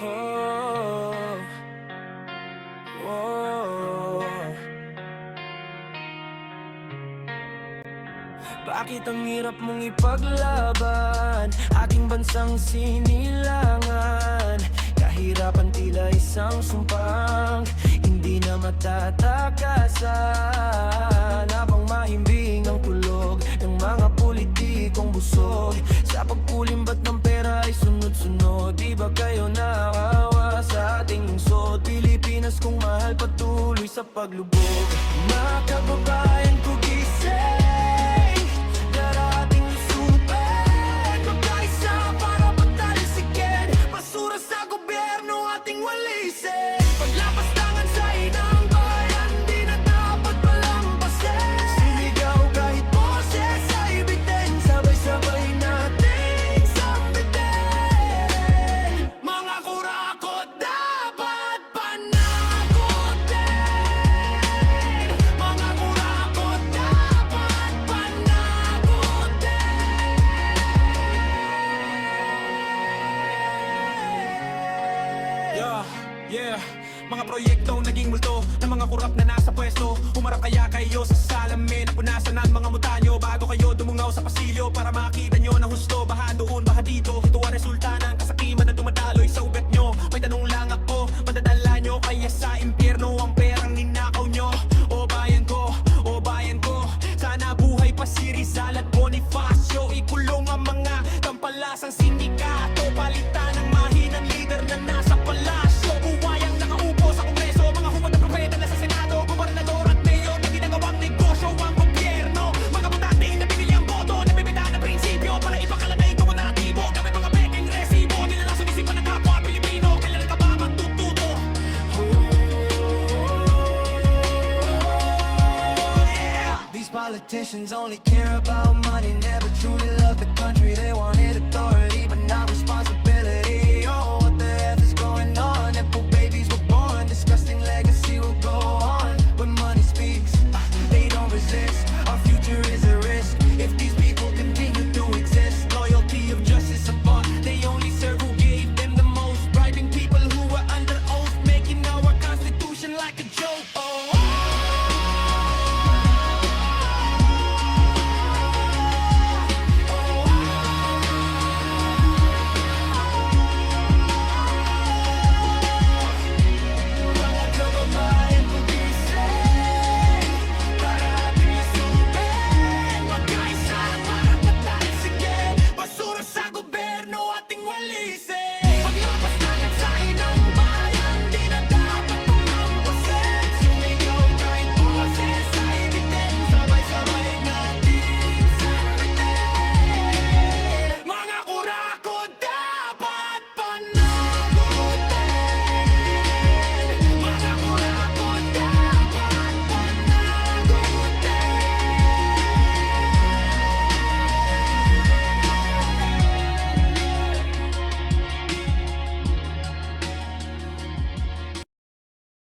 Oh, oh. Bakit ang hirap mong ipaglaban ating bansang sinilangan? Kahirapan tila isang sumpang hindi na matatakasan. Habang mahimbing ang tulog ng mga politikong busog sa pagpulimbat ng pera ay sunod-sunod. Di ba kayo naawa sa ating lungsod? Pilipinas kung mahal patuloy sa paglubog. Mga kababayan ko gising, darating lusupan, magkaisa para patalisikin basura sa gobyerno ating walisin. Paglapastangan sa inang bayan, di na dapat palampasin. Sinigaw kahit boses sa ibitin, sabay-sabay nating sambitin. Mga kurakot dapat panagutin. Mga kurakot dapat panagutin. Yeah, mga proyektong naging multo ng mga kurap na nasa pwesto. Humarap kaya kayo sa salamin, punasan ang mga muta nyo bago kayo dumungaw sa pasilyo para makita nyo na husto. Baha doon, baha dito, ito ang resulta ng kasakiman na dumadaloy sa ugat nyo. May tanong lang ako, madadala nyo kaya sa impyerno ang perang ninakaw nyo? O bayan ko, sana buhay pa si Rizal at Bonifacio. Ikulong ang mga kampalasang sindikato, palitan ng mahinang leader na nasa palasyo. Buwayang nakaupo sa kongreso, mga humad na propeta na sa senado, gobernador at mayor na ginagawang negosyo ang gobyerno. Mga butante na pinili ang boto, nabibita ng prinsipyo para ipakalagay ko mga natibo. Kami mga peking resibo, di na lang sumisipan ng kapwa Pilipino. Kailan ka ba magtututo? These politicians only care about money, never truly love the country they want it